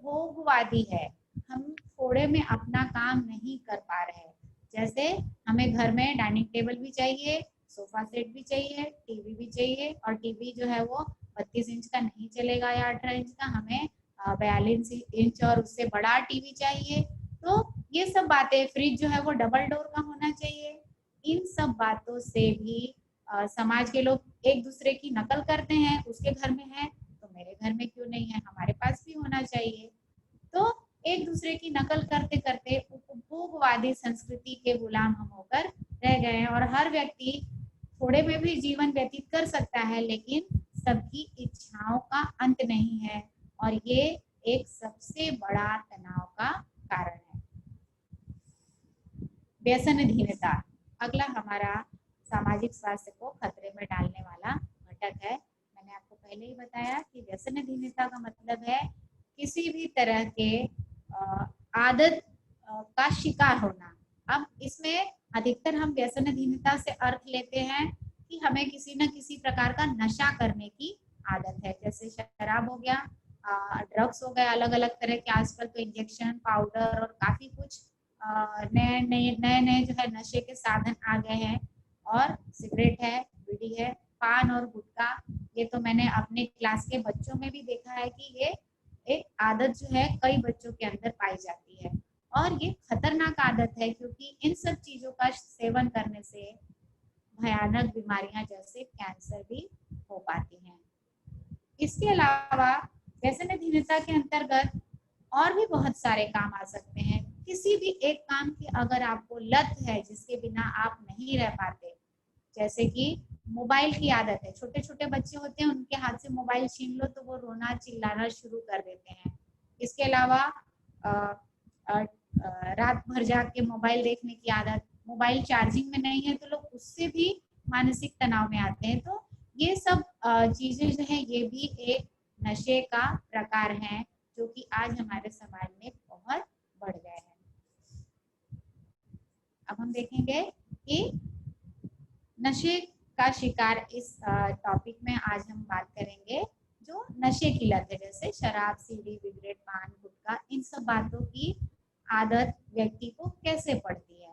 उपभोगवादी है। हम थोड़े में अपना काम नहीं कर पा रहे हैं। जैसे हमें घर में डाइनिंग टेबल भी चाहिए, सोफा सेट भी चाहिए, टीवी भी चाहिए, और टीवी जो है वो 32 इंच का नहीं चलेगा या 18 इंच का, हमें 42 इंच और उससे बड़ा टीवी चाहिए। तो ये सब बातें, फ्रिज जो है वो डबल डोर का होना चाहिए। इन सब बातों से भी समाज के लोग एक दूसरे की नकल करते हैं। उसके घर में है तो मेरे घर में क्यों नहीं है, हमारे पास भी होना चाहिए। तो एक दूसरे की नकल करते करते उपभोगवादी संस्कृति के गुलाम हम होकर रह गए हैं। और हर व्यक्ति थोड़े में भी जीवन व्यतीत कर सकता है, लेकिन सबकी इच्छाओं का अंत नहीं है, और ये एक सबसे बड़ा तनाव का कारण है। व्यसनहीनता अगला हमारा सामाजिक स्वास्थ्य को खतरे में डालने वाला घटक है। मैंने आपको पहले ही बताया कि व्यसनहीनता का मतलब है किसी भी तरह के आदत का शिकार होना। अब इसमें अधिकतर हम व्यसनहीनता से अर्थ लेते हैं कि हमें किसी न किसी प्रकार का नशा करने की आदत है। जैसे शराब हो गया, ड्रग्स हो गए, अलग अलग तरह के आजकल तो इंजेक्शन, पाउडर और काफी कुछ नए नए जो है नशे के साधन आ गए हैं। और सिगरेट है, बीड़ी है, पान और गुटखा, ये तो मैंने अपने क्लास के बच्चों में भी देखा है कि ये एक आदत जो है कई बच्चों के अंदर पाई जाती है। और ये खतरनाक आदत है, क्योंकि इन सब चीजों का सेवन करने से भयानक बीमारियां जैसे कैंसर भी हो पाती हैं। इसके अलावा व्यसनहीनता के अंतर्गत और भी बहुत सारे काम आ सकते हैं। किसी भी एक काम की अगर आपको लत है जिसके बिना आप नहीं रह पाते, जैसे कि मोबाइल की आदत है। छोटे छोटे बच्चे होते हैं, उनके हाथ से मोबाइल छीन लो तो वो रोना चिल्लाना शुरू कर देते हैं। इसके अलावा रात भर जाग के मोबाइल देखने की आदत, मोबाइल चार्जिंग में नहीं है तो लोग उससे भी मानसिक तनाव में आते हैं। तो ये सब चीजें जो है ये भी एक नशे का प्रकार है जो कि आज हमारे समाज में बहुत बढ़ गए हैं। अब हम देखेंगे कि नशे का शिकार, इस टॉपिक में आज हम बात करेंगे जो नशे की लत है, जैसे शराब, सीढ़ी, सिगरेट, पान, गुटखा, इन सब बातों की आदत व्यक्ति को कैसे पड़ती है।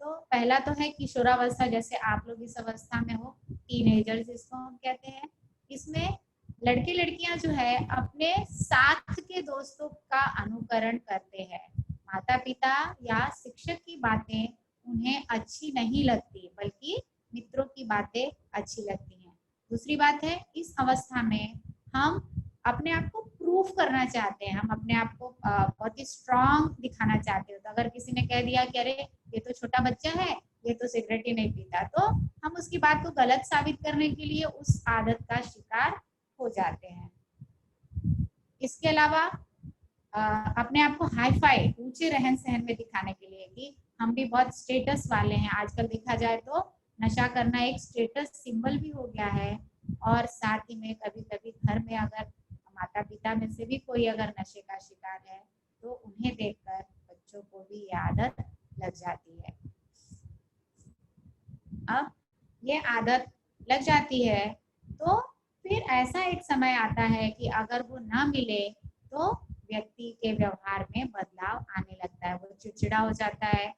तो पहला तो है किशोरावस्था, जैसे आप लोग इस अवस्था में हो, टीनेजर जिसको हम कहते हैं। इसमें लड़के लड़कियां जो है अपने साथ के दोस्तों का अनुकरण करते हैं। माता पिता या शिक्षक की बातें उन्हें अच्छी नहीं लगती, बल्कि मित्रों की बातें अच्छी लगती हैं। दूसरी बात है, इस अवस्था में हम अपने आप को प्रूफ करना चाहते हैं, हम अपने आप को बहुत ही स्ट्रांग दिखाना चाहते हो। तो अगर किसी ने कह दिया कि अरे ये तो छोटा बच्चा है, ये तो सिगरेट ही नहीं पीता, तो हम उसकी बात को गलत साबित करने के लिए उस आदत का शिकार हो जाते हैं। इसके अलावा अपने आप को हाई फाई, ऊंचे रहन सहन में दिखाने के लिए कि हम भी बहुत स्टेटस वाले हैं। आजकल देखा जाए तो नशा करना एक स्टेटस सिंबल भी हो गया है। और साथ ही में कभी कभी घर में अगर माता पिता में से भी कोई अगर नशे का शिकार है तो उन्हें देखकर बच्चों को भी ये आदत लग जाती है। अब ये आदत लग जाती है तो फिर ऐसा एक समय आता है कि अगर वो ना मिले तो व्यक्ति के व्यवहार में बदलाव आने लगता है। वो चिड़चिड़ा हो जाता है,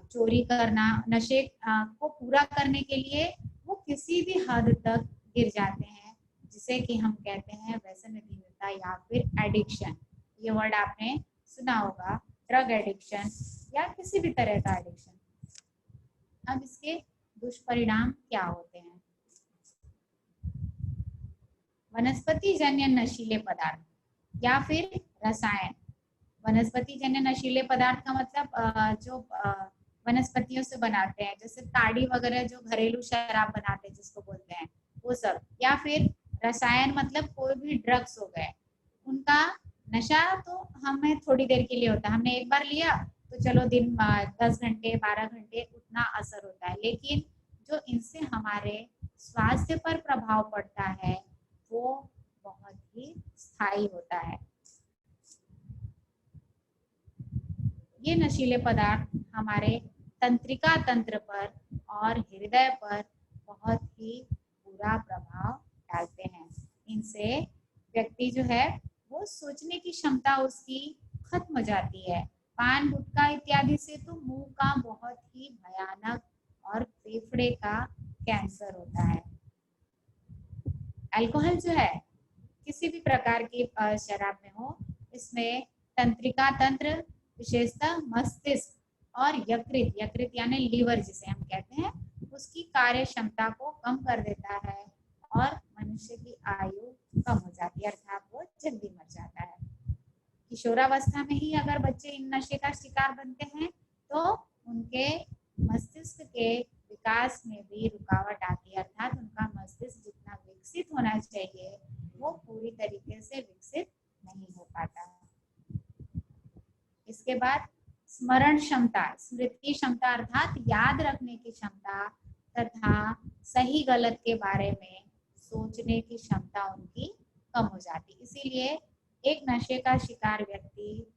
चोरी करना, नशे को पूरा करने के लिए वो किसी भी हद तक गिर जाते हैं, जिसे कि हम कहते हैं व्यसनहीनता या फिर एडिक्शन। ये वर्ड आपने सुना होगा, ड्रग एडिक्शन या किसी भी तरह का एडिक्शन। अब इसके दुष्परिणाम क्या होते हैं? वनस्पति जन्य नशीले पदार्थ या फिर रसायन। वनस्पति जन्य नशीले पदार्थ का मतलब जो वनस्पतियों से बनाते हैं, जैसे ताड़ी वगैरह जो घरेलू शराब बनाते हैं जिसको बोलते हैं वो सब, या फिर रसायन मतलब कोई भी ड्रग्स हो गए। उनका नशा तो हमें थोड़ी देर के लिए होता है, हमने एक बार लिया तो चलो दिन 10 घंटे 12 घंटे उतना असर होता है, लेकिन जो इनसे हमारे स्वास्थ्य पर प्रभाव पड़ता है वो बहुत ही स्थायी होता है। ये नशीले पदार्थ हमारे तंत्रिका तंत्र पर और हृदय पर बहुत ही बुरा प्रभाव डालते हैं। इनसे व्यक्ति जो है वो वो सोचने की क्षमता उसकी खत्म हो जाती है। पान गुटखा इत्यादि से तो मुंह का बहुत ही भयानक और फेफड़े का कैंसर होता है। अल्कोहल जो है किसी भी प्रकार की शराब में हो, इसमें तंत्रिका तंत्र, विशेषतः मस्तिष्क और यकृत, यकृत यानी लीवर जिसे हम कहते हैं, उसकी कार्य क्षमता को कम कर देता है और मनुष्य की आयु कम हो जाती है, अर्थात वो जल्दी मर जाता है। किशोरावस्था में ही अगर बच्चे इन नशे का शिकार बनते हैं तो उनके मस्तिष्क के विकास में भी रुकावट आती है, अर्थात उनका मस्तिष्क जितना विकसित होना चाहिए वो पूरी तरीके से विकसित नहीं हो पाता। इसके बाद स्मरण क्षमता, स्मृति क्षमता अर्थात याद रखने की क्षमता तथा सही गलत के बारे में सोचने की क्षमता उनकी कम हो जाती। इसीलिए एक नशे का शिकार व्यक्ति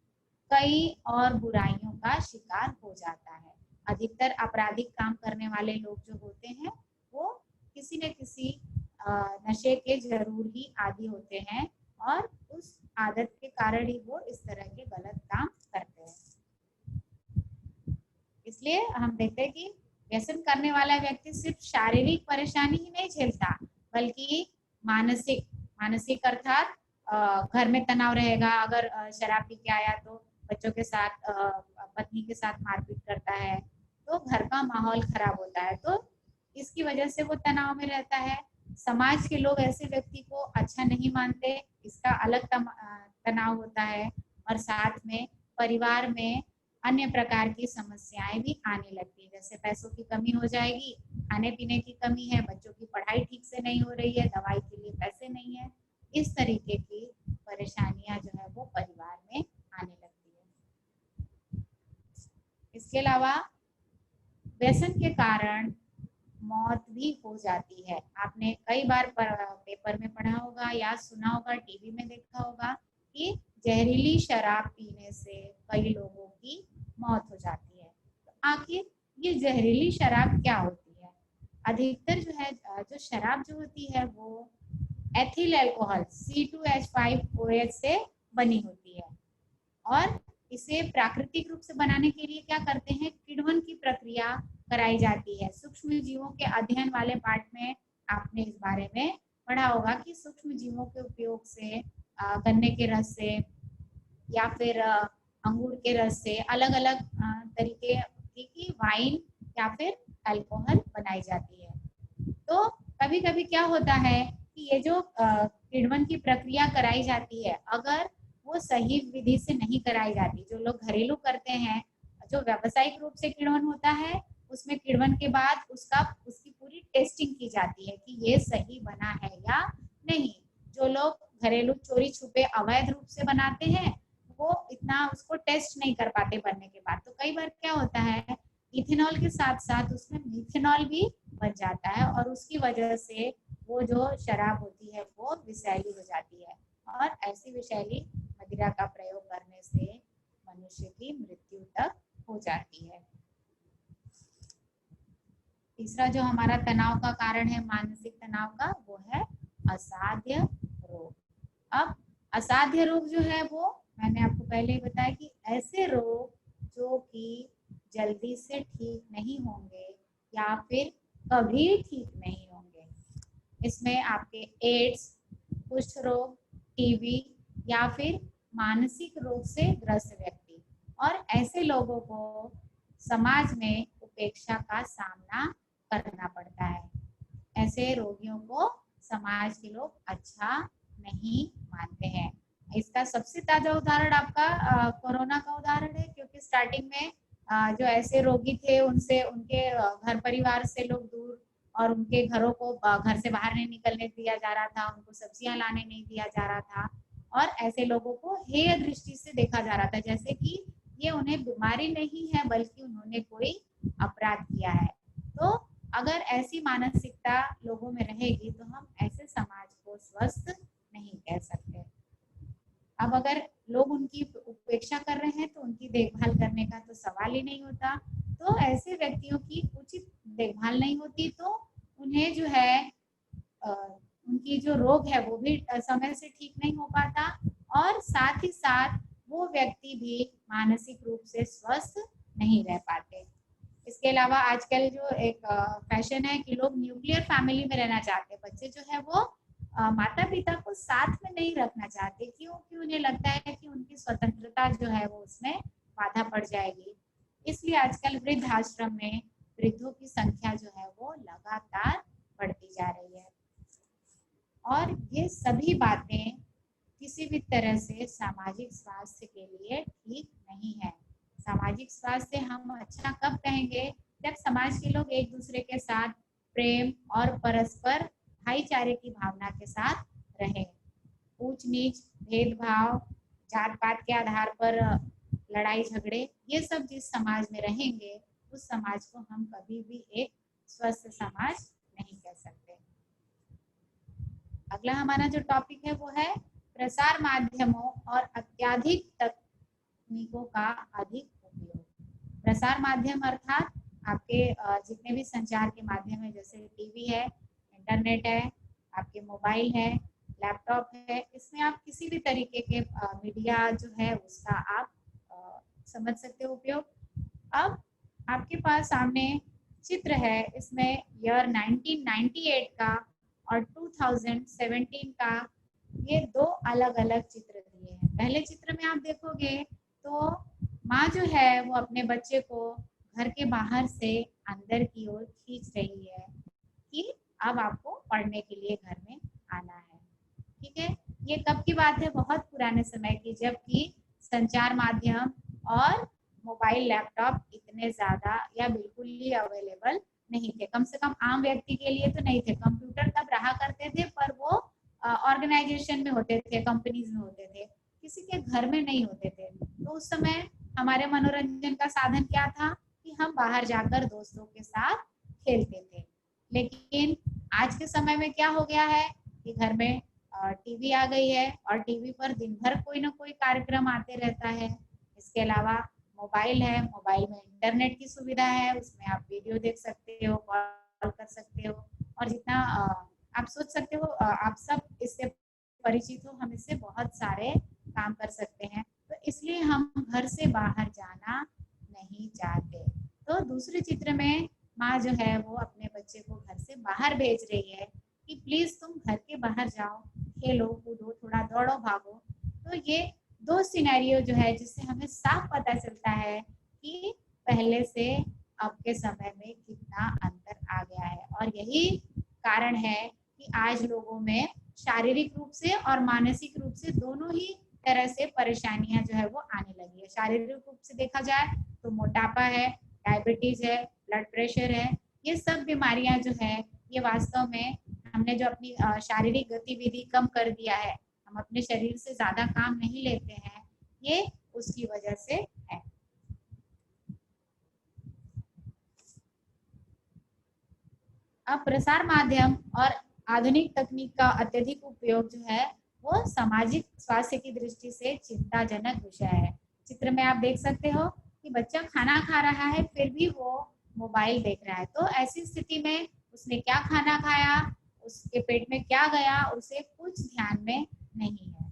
कई और बुराइयों का शिकार हो जाता है। अधिकतर आपराधिक काम करने वाले लोग जो होते हैं वो किसी न किसी नशे के जरूर ही आदी होते हैं और उस आदत के कारण ही वो इस तरह के गलत काम करते हैं। इसलिए हम देखते हैं कि व्यसन करने वाला व्यक्ति सिर्फ शारीरिक परेशानी ही नहीं झेलता बल्कि मानसिक अर्थात घर में तनाव रहेगा। अगर शराब पी के आया तो बच्चों के साथ पत्नी के साथ मारपीट करता है तो घर का माहौल खराब होता है, तो इसकी वजह से वो तनाव में रहता है। समाज के लोग ऐसे व्यक्ति को अच्छा नहीं मानते, इसका अलग तनाव होता है और साथ में परिवार में अन्य प्रकार की समस्याएं भी आने लगती है, जैसे पैसों की कमी हो जाएगी, खाने पीने की कमी है, बच्चों की पढ़ाई ठीक से नहीं हो रही है, दवाई के लिए पैसे नहीं है, इस तरीके की परेशानियां जो है वो परिवार में आने लगती है। इसके अलावा व्यसन के कारण मौत भी हो जाती है। आपने कई बार पेपर में पढ़ा होगा या सुना होगा, टीवी में देखा होगा कि जहरीली शराब पीने से कई लोगों की मौत हो जाती है। तो आखिर ये जहरीली शराब क्या होती है? अधिकतर जो है जो शराब जो होती है वो एथिल अल्कोहल C2H5OH से बनी होती है और इसे प्राकृतिक रूप से बनाने के लिए क्या करते हैं, किण्वन की प्रक्रिया कराई जाती है। सूक्ष्म जीवों के अध्ययन वाले पाठ में आपने इस बारे में पढ़ा होगा कि सूक्ष्म जीवों के उपयोग से गन्ने के रस से या फिर अंगूर के रस से अलग अलग तरीके की वाइन या फिर अल्कोहल बनाई जाती है। तो कभी कभी क्या होता है कि ये जो किण्वन की प्रक्रिया कराई जाती है, अगर वो सही विधि से नहीं कराई जाती, जो लोग घरेलू करते हैं, जो व्यावसायिक रूप से किण्वन होता है उसमें किण्वन के बाद उसकी पूरी टेस्टिंग की जाती है कि ये सही बना है या नहीं। जो लोग घरेलू चोरी छुपे अवैध रूप से बनाते हैं वो इतना उसको टेस्ट नहीं कर पाते बनने के बाद, तो कई बार क्या होता है इथेनॉल के साथ साथ उसमें मिथेनॉल भी बन जाता है और उसकी वजह से वो जो शराब होती है वो विषैली हो जाती है और ऐसी विषैली मदिरा का प्रयोग करने से मनुष्य की मृत्यु तक हो जाती है। तीसरा जो हमारा तनाव का कारण है, मानसिक तनाव का, वो है असाध्य रोग। अब असाध्य रोग जो है वो मैंने आपको पहले ही बताया कि ऐसे रोग जो कि जल्दी से ठीक नहीं होंगे या फिर कभी ठीक नहीं होंगे। इसमें आपके एड्स, कुष्ठ रोग, टीबी या फिर मानसिक रोग से ग्रस्त व्यक्ति और ऐसे लोगों को समाज में उपेक्षा का सामना करना पड़ता है। ऐसे रोगियों को समाज के लोग अच्छा नहीं मानते हैं। इसका सबसे ताजा उदाहरण आपका कोरोना का उदाहरण है, क्योंकि स्टार्टिंग में जो ऐसे रोगी थे उनसे उनके घर परिवार से लोग दूर और उनके घरों को घर से बाहर नहीं निकलने दिया जा रहा था, उनको सब्जियां लाने नहीं दिया जा रहा था और ऐसे लोगों को हेय दृष्टि से देखा जा रहा था, जैसे कि ये उन्हें बीमारी नहीं है बल्कि उन्होंने कोई अपराध किया है। तो अगर ऐसी मानसिकता लोगों में रहेगी तो हम ऐसे समाज को स्वस्थ नहीं कह सकते। अब अगर लोग उनकी उपेक्षा कर रहे हैं तो उनकी देखभाल करने का तो सवाल ही नहीं होता। तो ऐसे व्यक्तियों की उचित देखभाल नहीं होती तो उन्हें जो है उनकी जो रोग है वो भी समय से ठीक नहीं हो पाता और साथ ही साथ वो व्यक्ति भी मानसिक रूप से स्वस्थ नहीं रह पाते। इसके अलावा आजकल जो एक फैशन है कि लोग न्यूक्लियर फैमिली में रहना चाहते हैं। बच्चे जो है वो माता पिता को साथ में नहीं रखना चाहते, क्योंकि उन्हें लगता है कि उनकी स्वतंत्रता जो है वो उसमें बाधा पड़ जाएगी। इसलिए आजकल वृद्धाश्रम में वृद्धों की संख्या जो है वो लगातार बढ़ती जा रही है। और ये सभी बातें किसी भी तरह से सामाजिक स्वास्थ्य के लिए ठीक नहीं है। सामाजिक स्वास्थ्य हम अच्छा कब कहेंगे, जब समाज के लोग एक दूसरे के साथ प्रेम और परस्पर भाईचारे की भावना के साथ रहें। ऊंच नीच, भेदभाव, जात पात के आधार पर लड़ाई झगड़े, ये सब जिस समाज में रहेंगे उस समाज को हम कभी भी एक स्वस्थ समाज नहीं कह सकते। अगला हमारा जो टॉपिक है वो है प्रसार माध्यमों और अत्याधिक तकनीकों का अधिक उपयोग। प्रसार माध्यम अर्थात आपके जितने भी संचार के माध्यम है, जैसे टीवी है, इंटरनेट है, आपके मोबाइल है, लैपटॉप है, इसमें आप किसी भी तरीके के मीडिया जो है उसका आप समझ सकते हो उपयोग। अब आपके पास सामने चित्र है, इसमें ईयर 1998 का और 2017 का ये दो अलग अलग चित्र दिए हैं। पहले चित्र में आप देखोगे तो माँ जो है वो अपने बच्चे को घर के बाहर से अंदर की ओर खींच रही है कि अब आपको पढ़ने के लिए घर में आना है। ठीक है, ये कब की बात है, बहुत पुराने समय की, जबकि संचार माध्यम और मोबाइल लैपटॉप इतने ज्यादा या बिल्कुल ही अवेलेबल नहीं थे। कम से कम आम व्यक्ति के लिए तो नहीं थे। कंप्यूटर तब रहा करते थे पर वो ऑर्गेनाइजेशन में होते थे, कंपनीज में होते थे, किसी के घर में नहीं होते थे। तो उस समय हमारे मनोरंजन का साधन क्या था कि हम बाहर जाकर दोस्तों के साथ खेलते थे। लेकिन आज के समय में क्या हो गया है कि घर में टीवी आ गई है और टीवी पर दिन भर कोई ना कोई कार्यक्रम आते रहता है। इसके अलावा मोबाइल है, मोबाइल में इंटरनेट की सुविधा है, उसमें आप वीडियो देख सकते हो, कॉल कर सकते हो, और जितना आप सोच सकते हो आप सब इससे परिचित हो, हम इससे बहुत सारे काम कर सकते हैं। तो इसलिए हम घर से बाहर जाना नहीं चाहते। तो दूसरे चित्र में माँ जो है वो अपने बच्चे को घर से बाहर भेज रही है कि प्लीज तुम घर के बाहर जाओ, खेलो कूदो, थोड़ा दौड़ो भागो। तो ये दो सिनेरियो जो है जिससे हमें साफ पता चलता है कि पहले से अब के समय में कितना अंतर आ गया है। और यही कारण है कि आज लोगों में शारीरिक रूप से और मानसिक रूप से दोनों ही तरह से परेशानियां जो है वो आने लगी है। शारीरिक रूप से देखा जाए तो मोटापा है, डायबिटीज है, ब्लड प्रेशर है, ये सब बीमारियां जो है ये वास्तव में हमने जो अपनी शारीरिक गतिविधि कम कर दिया है, हम अपने शरीर से ज्यादा काम नहीं लेते हैं, ये उसकी वजह से है। अब प्रसार माध्यम और आधुनिक तकनीक का अत्यधिक उपयोग जो है वो सामाजिक स्वास्थ्य की दृष्टि से चिंताजनक विषय है। चित्र में आप देख सकते हो कि बच्चा खाना खा रहा है फिर भी वो मोबाइल देख रहा है। तो ऐसी स्थिति में उसने क्या खाना खाया, उसके पेट में क्या गया, उसे कुछ ध्यान में नहीं है।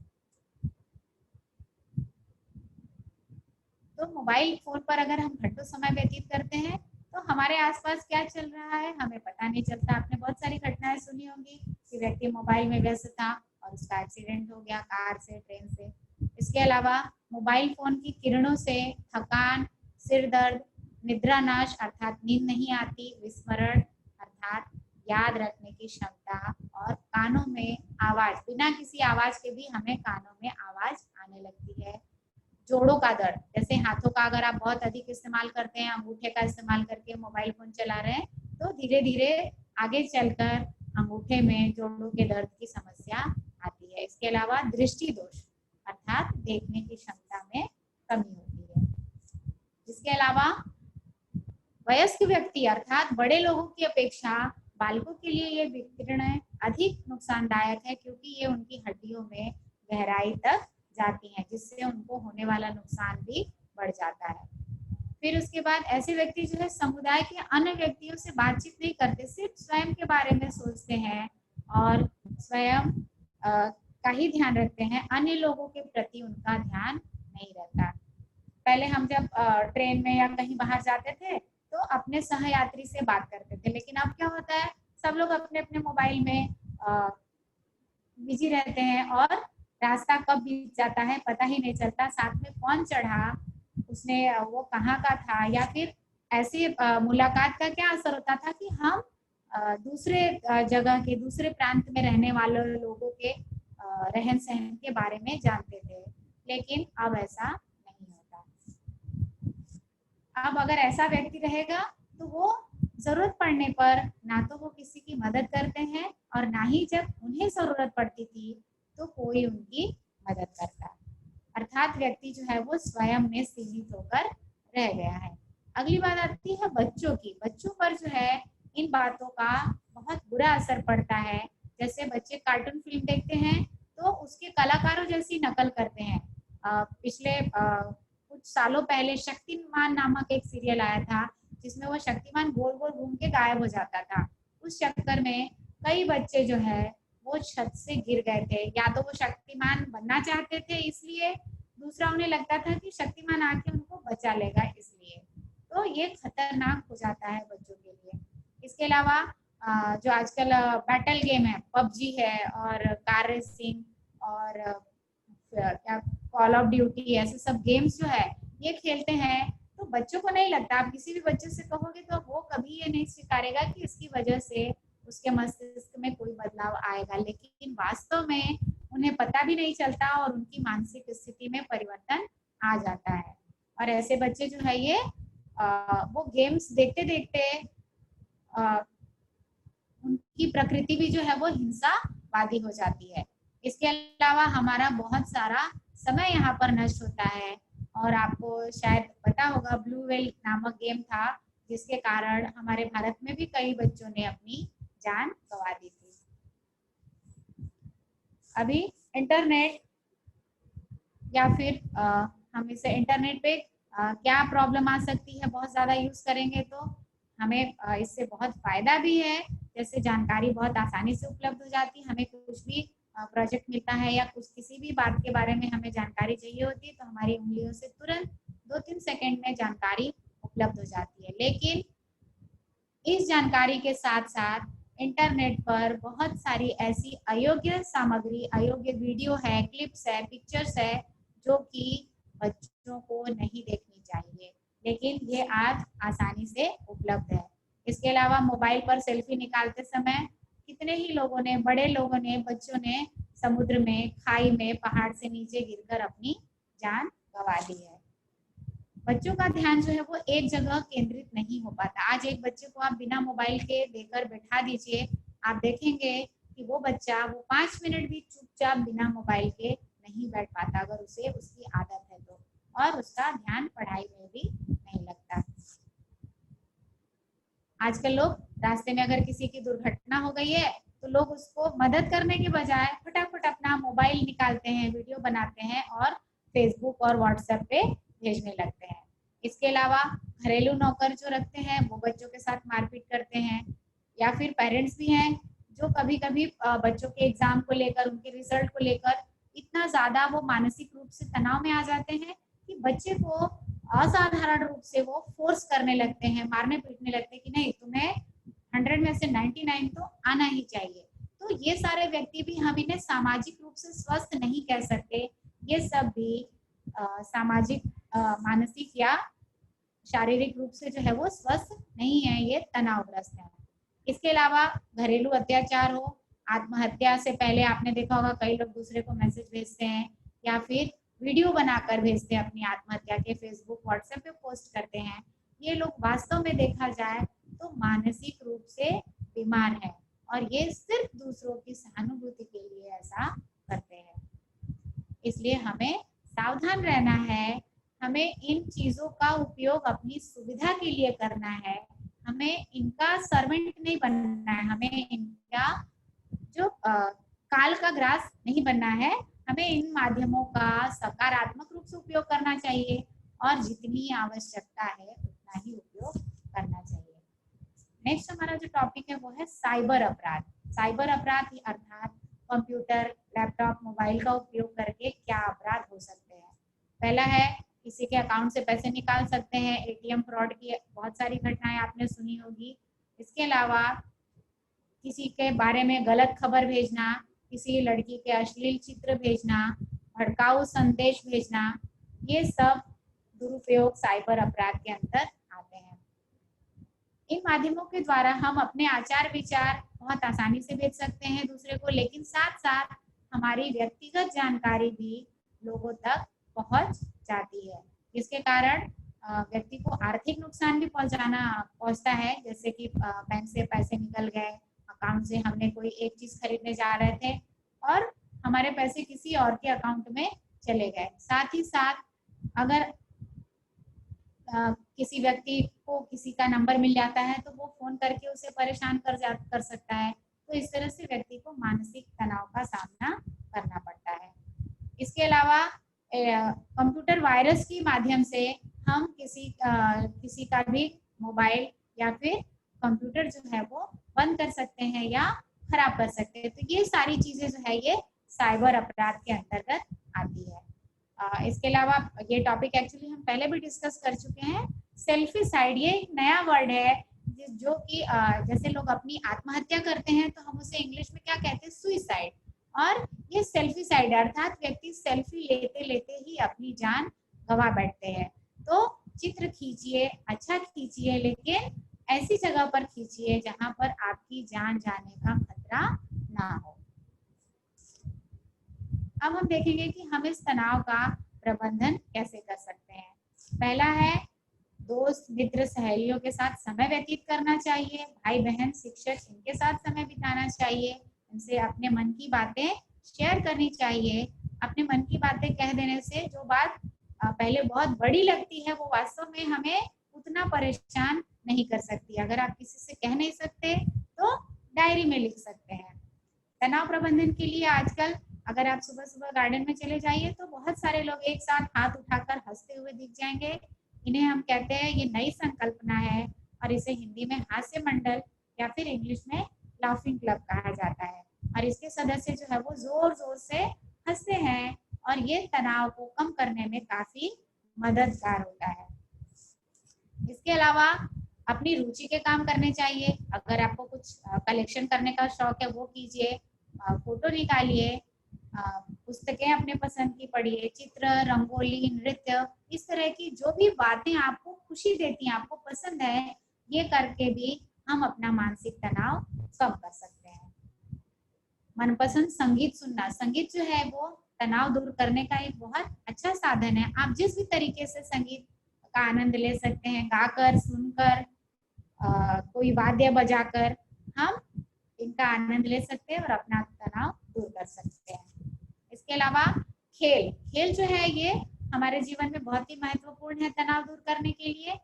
तो मोबाइल फोन पर अगर हम घंटों समय व्यतीत करते हैं तो हमारे आसपास क्या चल रहा है हमें पता नहीं चलता। आपने बहुत सारी घटनाएं सुनी होंगी कि व्यक्ति मोबाइल में व्यस्त था और उसका एक्सीडेंट हो गया, कार से, ट्रेन से। इसके अलावा मोबाइल फोन की किरणों से थकान, सिर दर्द, निद्रा नाश अर्थात नींद नहीं आती, विस्मरण अर्थात याद रखने की क्षमता, और कानों में आवाज, बिना किसी आवाज के भी हमें कानों में आवाज आने लगती है। जोड़ों का दर्द, जैसे हाथों का अगर आप बहुत अधिक इस्तेमाल करते हैं, अंगूठे का इस्तेमाल करके मोबाइल फोन चला रहे हैं, तो धीरे धीरे आगे चलकर अंगूठे में जोड़ों के दर्द की समस्या आती है। इसके अलावा दृष्टि दोष अर्थात देखने की क्षमता में कमी होती है। इसके अलावा वयस्क व्यक्ति अर्थात बड़े लोगों की अपेक्षा बालकों के लिए ये विकिरण अधिक नुकसानदायक है, क्योंकि ये उनकी हड्डियों में गहराई तक जाती हैं, जिससे उनको होने वाला नुकसान भी बढ़ जाता है। फिर उसके बाद ऐसे व्यक्ति जो है समुदाय के अन्य व्यक्तियों से बातचीत नहीं करते, सिर्फ स्वयं के बारे में सोचते हैं और स्वयं का ही ध्यान रखते हैं, अन्य लोगों के प्रति उनका ध्यान नहीं रहता। पहले हम जब ट्रेन में या कहीं बाहर जाते थे तो अपने सहयात्री से बात करते थे, लेकिन अब क्या होता है, सब लोग अपने अपने मोबाइल में बिजी रहते हैं और रास्ता कब बीत जाता है पता ही नहीं चलता। साथ में कौन चढ़ा, उसने वो कहाँ का था, या फिर ऐसी मुलाकात का क्या असर होता था कि हम दूसरे जगह के, दूसरे प्रांत में रहने वाले लोगों के रहन सहन के बारे में जानते थे, लेकिन अब ऐसा नहीं होता। अब अगर ऐसा व्यक्ति रहेगा तो वो जरूरत पड़ने पर ना तो वो किसी की मदद करते हैं और ना ही जब उन्हें जरूरत पड़ती थी तो कोई उनकी मदद करता। अर्थात व्यक्ति जो है वो स्वयं में सीमित होकर रह गया है। अगली बात आती है बच्चों की। बच्चों पर जो है इन बातों का बहुत बुरा असर पड़ता है। जैसे बच्चे कार्टून फिल्म देखते हैं तो उसके कलाकारों जैसी नकल करते हैं। पिछले कुछ सालों पहले शक्तिमान नामक एक सीरियल आया था जिसमें वो शक्तिमान गोल गोल घूम के गायब हो जाता था। उस चक्कर में कई बच्चे जो है वो छत से गिर गए थे। या तो वो शक्तिमान बनना चाहते थे इसलिए, दूसरा उन्हें लगता था कि शक्तिमान आके उनको बचा लेगा इसलिए। तो ये खतरनाक हो जाता है बच्चों के लिए। इसके अलावा जो आजकल बैटल गेम है, पबजी है और कार रेसिंग और क्या कॉल ऑफ ड्यूटी, ऐसे सब गेम्स जो है ये खेलते हैं, तो बच्चों को नहीं लगता, आप किसी भी बच्चे से कहोगे तो वो कभी ये नहीं स्वीकारेगा कि इसकी वजह से उसके मस्तिष्क में कोई बदलाव आएगा, लेकिन वास्तव में उन्हें पता भी नहीं चलता और उनकी मानसिक स्थिति में परिवर्तन आ जाता है। और ऐसे बच्चे जो है ये वो गेम्स देखते देखते उनकी प्रकृति भी जो है वो हिंसावादी हो जाती है। इसके अलावा हमारा बहुत सारा समय यहाँ पर नष्ट होता है। और आपको शायद पता होगा ब्लू व्हेल नामक गेम था जिसके कारण हमारे भारत में भी कई बच्चों ने अपनी जान गंवा दी थी। अभी इंटरनेट या फिर हम इसे इंटरनेट पे क्या प्रॉब्लम आ सकती है, बहुत ज्यादा यूज करेंगे तो हमें इससे बहुत फायदा भी है। जैसे जानकारी बहुत आसानी से उपलब्ध हो जाती है, हमें कुछ भी प्रोजेक्ट मिलता है या कुछ किसी भी बात के बारे में हमें जानकारी चाहिए होती है तो हमारी उंगलियों से तुरंत 2-3 सेकंड में जानकारी उपलब्ध हो जाती है। लेकिन इस जानकारी के साथ साथ इंटरनेट पर बहुत सारी ऐसी अयोग्य सामग्री, अयोग्य वीडियो है, क्लिप्स है, पिक्चर्स है जो कि बच्चों को नहीं देखनी चाहिए, लेकिन ये आज आसानी से उपलब्ध है। इसके अलावा मोबाइल पर सेल्फी निकालते समय कितने ही लोगों ने, बड़े लोगों ने, बच्चों ने समुद्र में, खाई में, पहाड़ से नीचे गिरकर अपनी जान गंवा दी है। बच्चों का ध्यान जो है वो एक जगह केंद्रित नहीं हो पाता। आज एक बच्चे को आप बिना मोबाइल के देकर बैठा दीजिए, आप देखेंगे कि वो बच्चा वो 5 मिनट भी चुपचाप बिना मोबाइल के नहीं बैठ पाता अगर उसे उसकी आदत है तो, और उसका ध्यान पढ़ाई में भी नहीं लगता। आजकल लोग रास्ते में अगर किसी की दुर्घटना हो गई है तो लोग उसको मदद करने के बजाय फटाफट अपना मोबाइल निकालते हैं, वीडियो बनाते हैं और फेसबुक और व्हाट्सएप पे भेजने लगते हैं। इसके अलावा घरेलू नौकर जो रखते हैं वो बच्चों के साथ मारपीट करते हैं, या फिर पेरेंट्स भी हैं जो कभी कभी बच्चों के एग्जाम को लेकर, उनके रिजल्ट को लेकर इतना ज्यादा वो मानसिक रूप से तनाव में आ जाते हैं कि बच्चे को असाधारण रूप से वो फोर्स करने लगते हैं, मारने पीटने लगते हैं कि नहीं तुम्हें 100 में से 99 तो आना ही चाहिए। तो ये सारे व्यक्ति भी हम इन्हें सामाजिक रूप से स्वस्थ नहीं कह सकते, ये सब भी सामाजिक, मानसिक या शारीरिक रूप से जो है वो स्वस्थ नहीं है, ये तनावग्रस्त है। इसके अलावा घरेलू अत्याचार हो, आत्महत्या से पहले आपने देखा होगा कई लोग दूसरे को मैसेज भेजते हैं या फिर वीडियो बनाकर भेजते हैं अपनी आत्महत्या के, फेसबुक व्हाट्सएप पे पोस्ट करते हैं। ये लोग वास्तव में देखा जाए तो मानसिक रूप से बीमार है और ये सिर्फ दूसरों की सहानुभूति के लिए ऐसा करते हैं। इसलिए हमें सावधान रहना है, हमें इन चीजों का उपयोग अपनी सुविधा के लिए करना है, हमें इनका सर्वेंट नहीं बनना है, हमें इनका जो काल का ग्रास नहीं बनना है। हमें इन माध्यमों का सकारात्मक रूप से उपयोग करना चाहिए और जितनी आवश्यकता है उतना ही उपयोग करना चाहिए। नेक्स्ट हमारा जो टॉपिक है वो है साइबर अपराध। साइबर अपराध अर्थात कंप्यूटर, लैपटॉप, मोबाइल का उपयोग करके क्या अपराध हो सकते हैं। पहला है, किसी के अकाउंट से पैसे निकाल सकते हैं। एटीएम फ्रॉड की बहुत सारी घटनाएं आपने सुनी होगी। इसके अलावा किसी के बारे में गलत खबर भेजना, किसी लड़की के अश्लील चित्र भेजना, भड़काऊ संदेश भेजना, ये सब दुरुपयोग साइबर अपराध के अंदर आते हैं। इन माध्यमों के द्वारा हम अपने आचार विचार बहुत आसानी से भेज सकते हैं दूसरे को, लेकिन साथ साथ हमारी व्यक्तिगत जानकारी भी लोगों तक पहुंच जाती है, जिसके कारण व्यक्ति को आर्थिक नुकसान भी पहुंचता है। जैसे कि बैंक से पैसे निकल गए, अकाउंट से हमने कोई एक चीज खरीदने जा रहे थे और हमारे पैसे किसी और के अकाउंट में चले गए। साथ ही साथ अगर किसी व्यक्ति को किसी का नंबर मिल जाता है तो वो फोन करके उसे परेशान कर सकता है। तो इस तरह से व्यक्ति को मानसिक तनाव का सामना करना पड़ता है। इसके अलावा कंप्यूटर वायरस के माध्यम से हम किसी का भी मोबाइल या फिर कंप्यूटर जो है वो बंद कर सकते हैं या खराब कर सकते हैं। तो ये सारी चीजें जो है ये साइबर अपराध के अंतर्गत आती है। इसके अलावा ये टॉपिक एक्चुअली हम पहले भी डिस्कस कर चुके हैं। सेल्फिसाइड ये एक नया वर्ड है जो कि जैसे लोग अपनी आत्महत्या करते हैं तो हम उसे इंग्लिश में क्या कहते हैं, सुइसाइड। और ये सेल्फिसाइड अर्थात व्यक्ति सेल्फी लेते लेते ही अपनी जान गंवा बैठते हैं। तो चित्र खींचिए, अच्छा खींचिए, लेकिन ऐसी जगह पर खींचिए जहां पर आपकी जान जाने का खतरा ना हो। अब हम देखेंगे कि हम इस तनाव का प्रबंधन कैसे कर सकते हैं। पहला है, दोस्त, मित्र, सहेलियों के साथ समय व्यतीत करना चाहिए। भाई बहन, शिक्षक, इनके साथ समय बिताना चाहिए। इनसे अपने मन की बातें शेयर करनी चाहिए। अपने मन की बातें कह देने से जो बात पहले बहुत बड़ी लगती है वो वास्तव में हमें उतना परेशान नहीं कर सकती। अगर आप किसी से कह नहीं सकते तो डायरी में लिख सकते हैं। तनाव प्रबंधन के लिए आजकल अगर आप सुबह सुबह गार्डन में चले जाइए तो बहुत सारे लोग एक साथ हाथ उठाकर हंसते हुए दिख जाएंगे। इन्हें हम कहते हैं, ये नई संकल्पना है और इसे हिंदी में हास्य मंडल या फिर इंग्लिश में लाफिंग क्लब कहा जाता है। और इसके सदस्य जो है वो जोर जोर से हंसते हैं और ये तनाव को कम करने में काफी मददगार होता है। इसके अलावा अपनी रुचि के काम करने चाहिए। अगर आपको कुछ कलेक्शन करने का शौक है वो कीजिए, फोटो निकालिए, पुस्तकें अपने पसंद की पढ़िए, चित्र, रंगोली, नृत्य, इस तरह की जो भी बातें आपको खुशी देती हैं, आपको पसंद है, ये करके भी हम अपना मानसिक तनाव कम कर सकते हैं। मनपसंद संगीत सुनना, संगीत जो है वो तनाव दूर करने का एक बहुत अच्छा साधन है। आप जिस भी तरीके से संगीत का आनंद ले सकते हैं, गाकर, सुनकर, कोई वाद्य बजाकर, हम इनका आनंद ले सकते हैं और अपना तनाव दूर कर सकते हैं। इसके अलावा खेल खेल जो है ये हमारे जीवन में बहुत ही महत्वपूर्ण है तनाव दूर करने के लिए।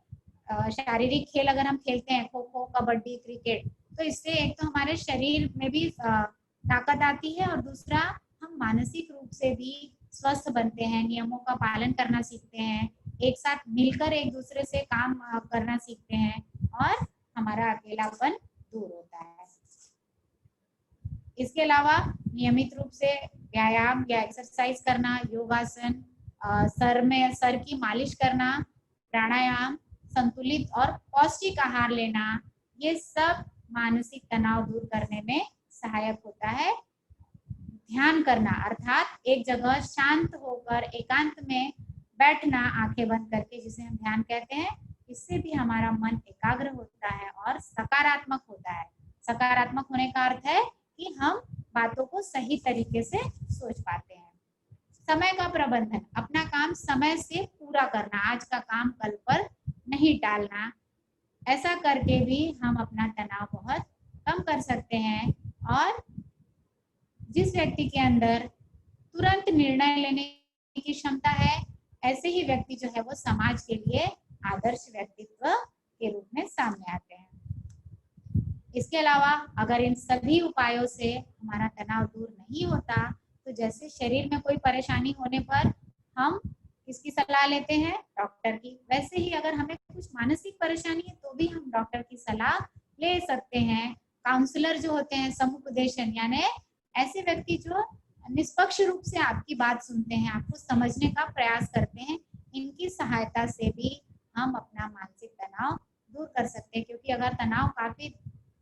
शारीरिक खेल अगर हम खेलते हैं, खो खो, कबड्डी, क्रिकेट, तो इससे एक तो हमारे शरीर में भी ताकत आती है और दूसरा हम मानसिक रूप से भी स्वस्थ बनते हैं, नियमों का पालन करना सीखते हैं, एक साथ मिलकर एक दूसरे से काम करना सीखते हैं और हमारा अकेलापन दूर होता है। इसके अलावा नियमित रूप से व्यायाम या एक्सरसाइज करना, योगासन, सर की मालिश करना, प्राणायाम, संतुलित और पौष्टिक आहार लेना, ये सब मानसिक तनाव दूर करने में सहायक होता है। ध्यान करना अर्थात एक जगह शांत होकर एकांत में बैठना, आंखें बंद करके, जिसे हम ध्यान कहते हैं, इससे भी हमारा मन एकाग्र होता है और सकारात्मक होता है। सकारात्मक होने का अर्थ है कि हम बातों को सही तरीके से सोच पाते हैं। समय का प्रबंधन, अपना काम समय से पूरा करना, आज का काम कल पर नहीं टालना, ऐसा करके भी हम अपना तनाव बहुत कम कर सकते हैं। और जिस व्यक्ति के अंदर तुरंत निर्णय लेने की क्षमता है, ऐसे ही व्यक्ति जो है वो समाज के लिए आदर्श व्यक्तित्व के रूप में सामने आते हैं। इसके अलावा अगर इन सभी उपायों से हमारा तनाव दूर नहीं होता तो जैसे शरीर में कोई परेशानी होने पर हम किसकी सलाह लेते हैं, डॉक्टर की, वैसे ही अगर हमें कुछ मानसिक परेशानी है तो भी हम डॉक्टर की सलाह ले सकते हैं। काउंसलर जो होते हैं, समुपदेशन यानी ऐसे व्यक्ति जो निष्पक्ष रूप से आपकी बात सुनते हैं, आपको समझने का प्रयास करते हैं, इनकी सहायता से भी हम अपना मानसिक तनाव दूर कर सकते हैं। क्योंकि अगर तनाव काफी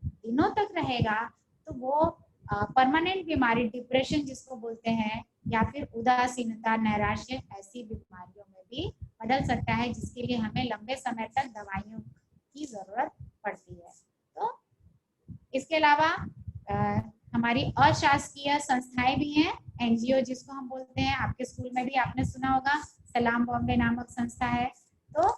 दिनों तक रहेगा तो वो परमानेंट बीमारी, डिप्रेशन जिसको बोलते हैं, या फिर उदासीनता, नैराश्य, ऐसी बीमारियों में भी बदल सकता है, जिसके लिए हमें लंबे समय तक दवाइयों की जरूरत पड़ती है। तो इसके अलावा हमारी अशासकीय संस्थाएं भी हैं, एनजीओ जिसको हम बोलते हैं। आपके स्कूल में भी आपने सुना होगा, सलाम बॉम्बे नामक संस्था है। तो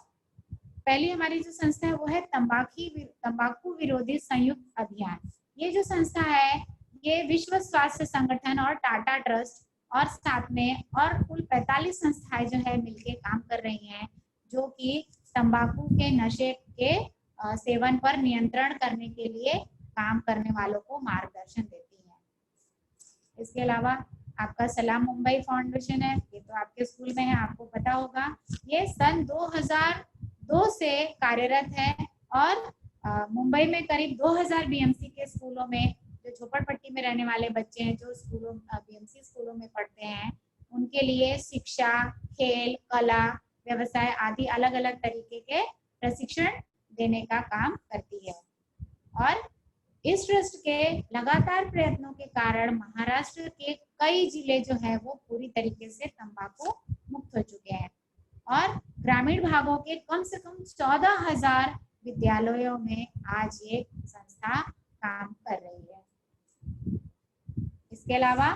पहली हमारी जो संस्था है वो है तंबाकू विरोधी संयुक्त अभियान। ये जो संस्था है ये विश्व स्वास्थ्य संगठन और टाटा ट्रस्ट और साथ में और कुल 45 संस्थाएं जो है मिलकर काम कर रही हैं, जो कि तंबाकू के नशे के सेवन पर नियंत्रण करने के लिए काम करने वालों को मार्गदर्शन देती है। इसके अलावा आपका सलाम मुंबई फाउंडेशन है, ये तो आपके स्कूल में है, आपको पता होगा। ये सन 2002 से कार्यरत है और मुंबई में करीब 2000 बीएमसी के स्कूलों में, जो झोपड़पट्टी में रहने वाले बच्चे हैं जो स्कूलों बीएमसी स्कूलों में पढ़ते हैं, उनके लिए शिक्षा, खेल, कला, व्यवसाय आदि अलग अलग तरीके के प्रशिक्षण देने का काम करती है। और इस ट्रस्ट के लगातार प्रयत्नों के कारण महाराष्ट्र के कई जिले जो है वो पूरी तरीके से तंबाकू मुक्त हो चुके हैं और ग्रामीण भागों के कम से कम 14,000 विद्यालयों में आज ये संस्था काम कर रही है। इसके अलावा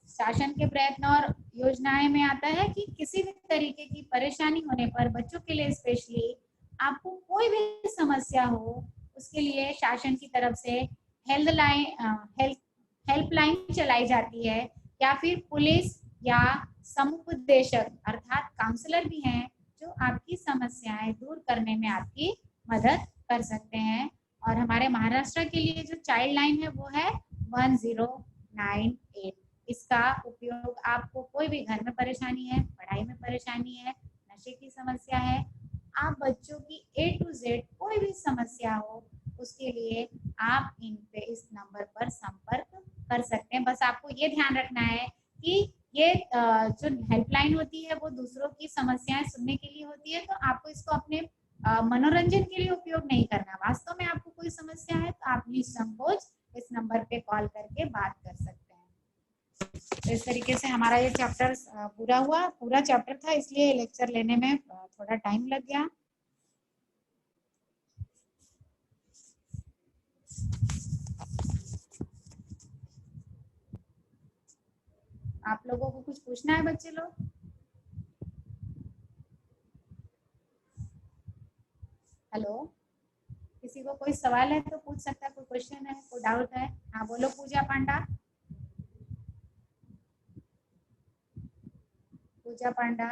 शासन के प्रयत्न और योजनाएं में आता है कि किसी भी तरीके की परेशानी होने पर, बच्चों के लिए स्पेशली, आपको कोई भी समस्या हो, उसके लिए शासन की तरफ से हेल्पलाइन चलाई जाती है, या फिर पुलिस या समुपदेशक अर्थात काउंसलर भी हैं जो आपकी समस्याएं दूर करने में आपकी मदद कर सकते हैं। और हमारे महाराष्ट्र के लिए जो चाइल्ड लाइन है वो है 1098। इसका उपयोग आपको कोई भी घर में परेशानी है, पढ़ाई में परेशानी है, नशे की समस्या है, आप बच्चों की A to Z कोई भी समस्या हो, उसके लिए आप इन पे इस नंबर पर संपर्क कर सकते हैं। बस आपको ये ध्यान रखना है कि ये जो हेल्पलाइन होती है वो दूसरों की समस्याएं सुनने के लिए होती है, तो आपको इसको अपने मनोरंजन के लिए उपयोग नहीं करना। वास्तव में आपको कोई समस्या है तो आप निसंकोच इस नंबर पे कॉल करके बात कर सकते हैं। तो इस तरीके से हमारा ये चैप्टर पूरा हुआ, पूरा चैप्टर था इसलिए लेक्चर लेने में थोड़ा टाइम लग गया। आप लोगों को कुछ पूछना है बच्चे लोग? हेलो, किसी को कोई सवाल है तो पूछ सकता है, कोई क्वेश्चन है, कोई डाउट है? हाँ बोलो पूजा पांडा। पूजा पांडा।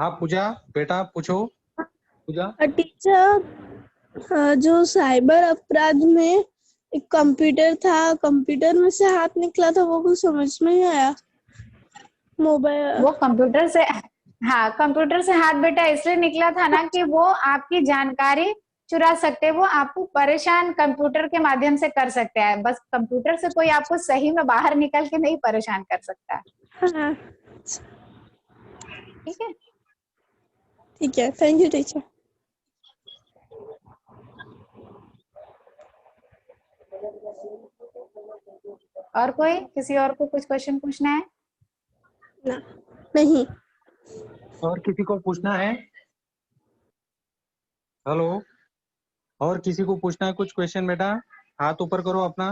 हाँ पूजा, बेटा पूछो। पूजा, टीचर, जो साइबर अपराध में एक कंप्यूटर था, कंप्यूटर में से हाथ निकला था, वो कुछ समझ में नहीं आया। मोबाइल वो कंप्यूटर से, हाँ कंप्यूटर से हाथ बेटा इसलिए निकला था ना कि वो आपकी जानकारी चुरा सकते हैं, वो आपको परेशान कंप्यूटर के माध्यम से कर सकते हैं। बस कंप्यूटर से कोई आपको सही में बाहर निकल के नहीं परेशान कर सकता। हाँ ठीक है, ठीक है, थैंक यू टीचर। और कोई, किसी और को कुछ क्वेश्चन पूछना है? ना, नहीं। और किसी को पूछना है? हेलो, और किसी को पूछना है कुछ क्वेश्चन? बेटा हाथ ऊपर करो अपना।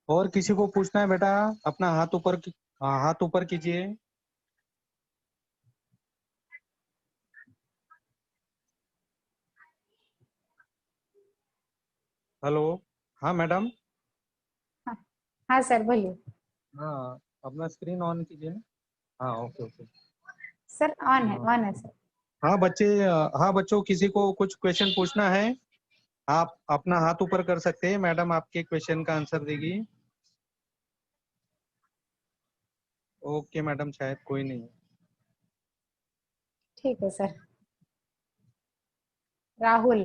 और किसी को पूछना है बेटा? अपना हाथ ऊपर हाथ ऊपर कीजिए। हेलो, हाँ मैडम। हाँ सर बोलिए। हाँ, अपना स्क्रीन ऑन कीजिए। हाँ ओके ओके। सर ऑन है सर। हाँ बच्चे, हाँ बच्चों, किसी को कुछ क्वेश्चन पूछना है? आप अपना हाथ ऊपर कर सकते हैं, मैडम आपके क्वेश्चन का आंसर देगी। ओके मैडम, शायद कोई नहीं। ठीक है सर। राहुल।